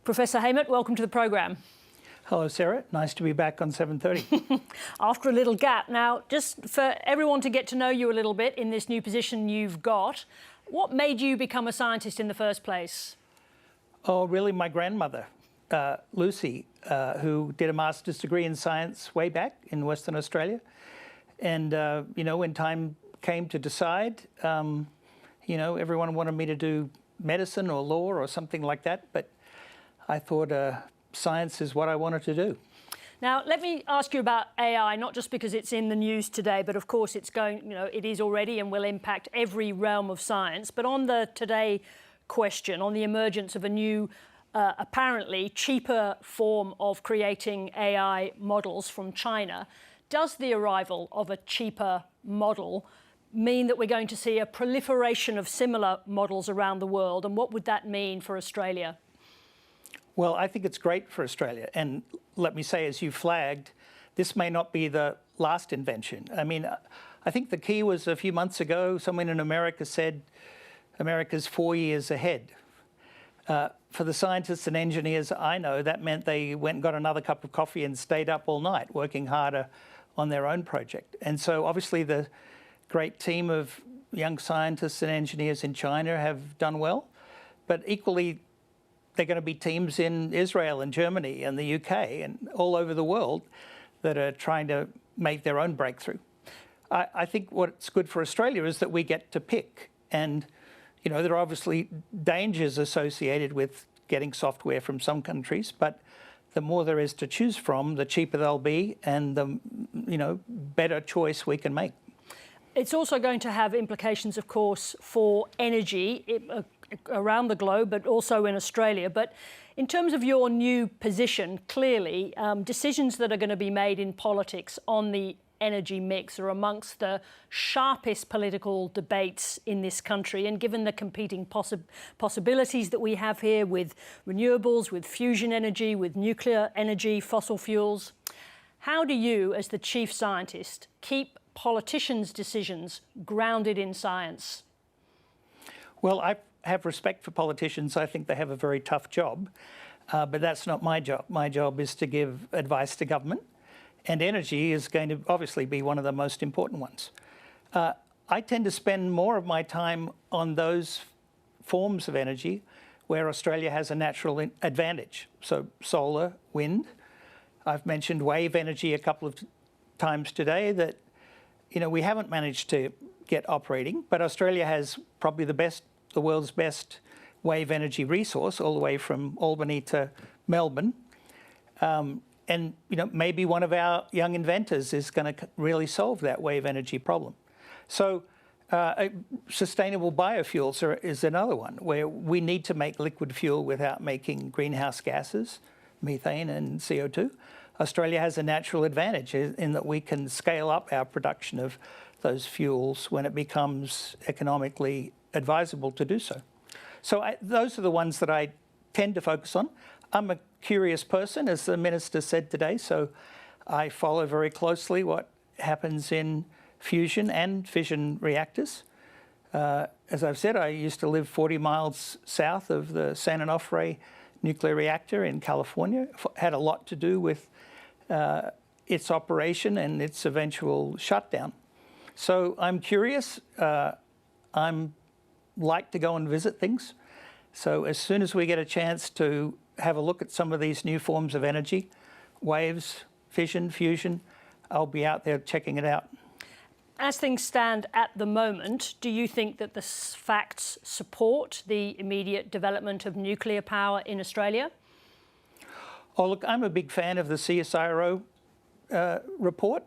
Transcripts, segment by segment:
Professor Haymet, welcome to the programme. Hello, Sarah. Nice to be back on 7:30. After a little gap. Now, just for everyone to get to know you a little bit in this new position you've got, what made you become a scientist in the first place? Oh, really, my grandmother, Lucy, who did a master's degree in science way back in Western Australia. And, when time came to decide, everyone wanted me to do medicine or law or something like that. But I thought science is what I wanted to do. Now, let me ask you about AI, not just because it's in the news today, but of course it's going, it is already and will impact every realm of science. But on the today question, on the emergence of a new, apparently cheaper form of creating AI models from China, does the arrival of a cheaper model mean that we're going to see a proliferation of similar models around the world? And what would that mean for Australia? Well, I think it's great for Australia. And let me say, as you flagged, this may not be the last invention. I mean, I think the key was a few months ago, someone in America said America's 4 years ahead. For the scientists and engineers I know, that meant they went and got another cup of coffee and stayed up all night working harder on their own project. And so obviously the great team of young scientists and engineers in China have done well, but equally they're going to be teams in Israel and Germany and the UK and all over the world that are trying to make their own breakthrough. I think what's good for Australia is that we get to pick. And, there are obviously dangers associated with getting software from some countries, but the more there is to choose from, the cheaper they'll be and the, better choice we can make. It's also going to have implications, of course, for energy around the globe, but also in Australia. But in terms of your new position, clearly, decisions that are going to be made in politics on the energy mix are amongst the sharpest political debates in this country. And given the competing possibilities that we have here with renewables, with fusion energy, with nuclear energy, fossil fuels, how do you, as the chief scientist, keep politicians' decisions grounded in science? Well, I have respect for politicians. I think they have a very tough job, but that's not my job. My job is to give advice to government, and energy is going to obviously be one of the most important ones. I tend to spend more of my time on those forms of energy where Australia has a natural advantage. So solar, wind. I've mentioned wave energy a couple of times today that we haven't managed to get operating, but Australia has probably the world's best wave energy resource, all the way from Albany to Melbourne. And maybe one of our young inventors is going to really solve that wave energy problem. So sustainable biofuels is another one where we need to make liquid fuel without making greenhouse gases, methane and CO2. Australia has a natural advantage in that we can scale up our production of those fuels when it becomes economically advisable to do so. So those are the ones that I tend to focus on. I'm a curious person, as the Minister said today, so I follow very closely what happens in fusion and fission reactors. As I've said, I used to live 40 miles south of the San Onofre nuclear reactor in California. Had a lot to do with its operation and its eventual shutdown. So I'm curious. I'm like to go and visit things. So as soon as we get a chance to have a look at some of these new forms of energy, waves, fission, fusion, I'll be out there checking it out. As things stand at the moment, do you think that the facts support the immediate development of nuclear power in Australia? Oh, look, I'm a big fan of the CSIRO report.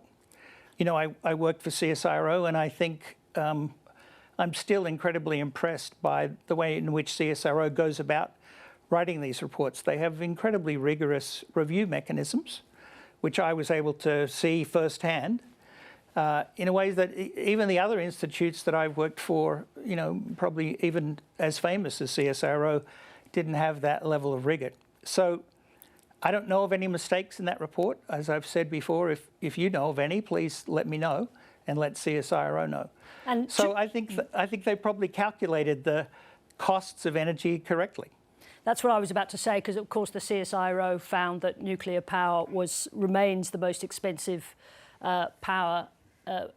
I worked for CSIRO, and I think I'm still incredibly impressed by the way in which CSIRO goes about writing these reports. They have incredibly rigorous review mechanisms, which I was able to see firsthand in a way that even the other institutes that I've worked for, probably even as famous as CSIRO, didn't have that level of rigor. So I don't know of any mistakes in that report. As I've said before, if you know of any, please let me know and let CSIRO know. And so I think they probably calculated the costs of energy correctly. That's what I was about to say, because of course the CSIRO found that nuclear power remains the most expensive power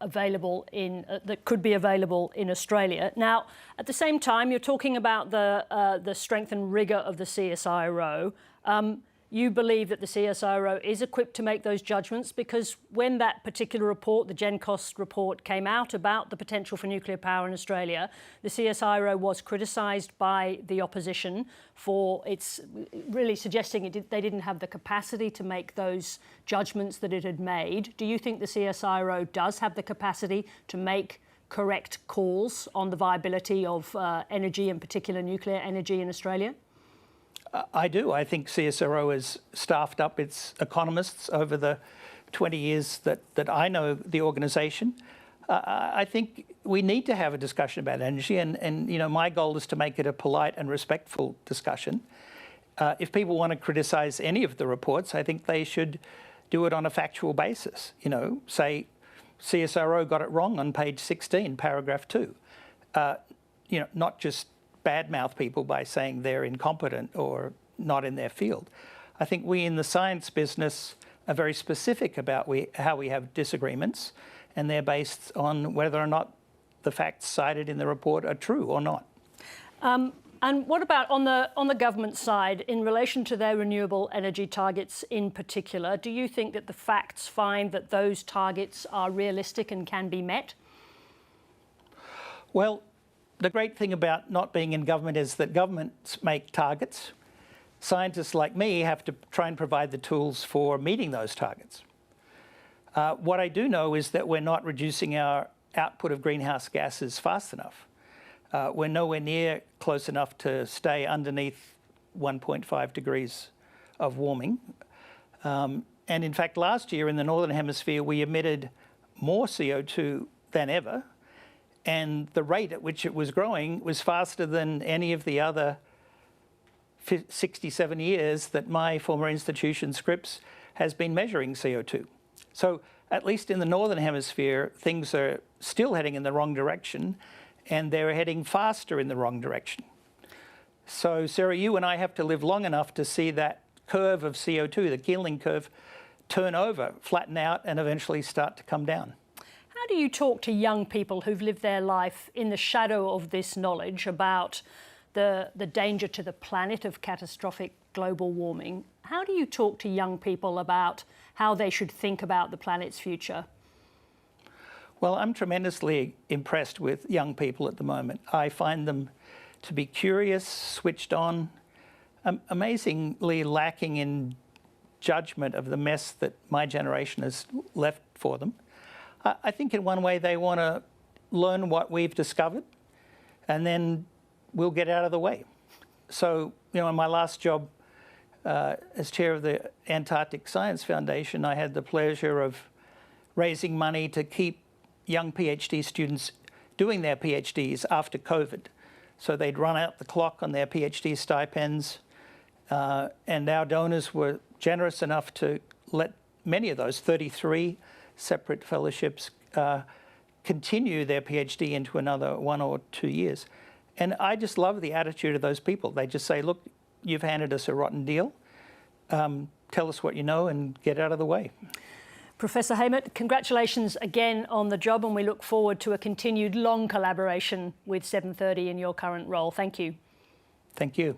available that could be available in Australia. Now, at the same time, you're talking about the strength and rigour of the CSIRO. You believe that the CSIRO is equipped to make those judgments, because when that particular report, the GenCost report, came out about the potential for nuclear power in Australia, the CSIRO was criticised by the opposition for its really suggesting they didn't have the capacity to make those judgments that it had made. Do you think the CSIRO does have the capacity to make correct calls on the viability of energy, in particular nuclear energy in Australia? I do. I think CSIRO has staffed up its economists over the 20 years that I know the organisation. I think we need to have a discussion about energy, and you know, my goal is to make it a polite and respectful discussion. If people want to criticise any of the reports, I think they should do it on a factual basis. You know, say CSIRO got it wrong on page 16, paragraph 2. You know, not just badmouth people by saying they're incompetent or not in their field. I think we in the science business are very specific about how we have disagreements, and they're based on whether or not the facts cited in the report are true or not. And what about on the government side, in relation to their renewable energy targets in particular? Do you think that the facts find that those targets are realistic and can be met? Well, the great thing about not being in government is that governments make targets. Scientists like me have to try and provide the tools for meeting those targets. What I do know is that we're not reducing our output of greenhouse gases fast enough. We're nowhere near close enough to stay underneath 1.5 degrees of warming. And in fact, last year in the Northern Hemisphere, we emitted more CO2 than ever. And the rate at which it was growing was faster than any of the other 67 years that my former institution, Scripps, has been measuring CO2. So at least in the Northern Hemisphere, things are still heading in the wrong direction, and they're heading faster in the wrong direction. So, Sarah, you and I have to live long enough to see that curve of CO2, the Keeling curve, turn over, flatten out, and eventually start to come down. How do you talk to young people who've lived their life in the shadow of this knowledge about the danger to the planet of catastrophic global warming? How do you talk to young people about how they should think about the planet's future? Well, I'm tremendously impressed with young people at the moment. I find them to be curious, switched on, amazingly lacking in judgment of the mess that my generation has left for them. I think in one way they want to learn what we've discovered, and then we'll get out of the way. So, you know, in my last job as chair of the Antarctic Science Foundation, I had the pleasure of raising money to keep young PhD students doing their PhDs after COVID. So they'd run out the clock on their PhD stipends, and our donors were generous enough to let many of those 33 separate fellowships continue their PhD into another 1 or 2 years. And I just love the attitude of those people. They just say, look, you've handed us a rotten deal. Tell us what you know and get out of the way. Professor Haymet, congratulations again on the job, and we look forward to a continued long collaboration with 730 in your current role. Thank you. Thank you.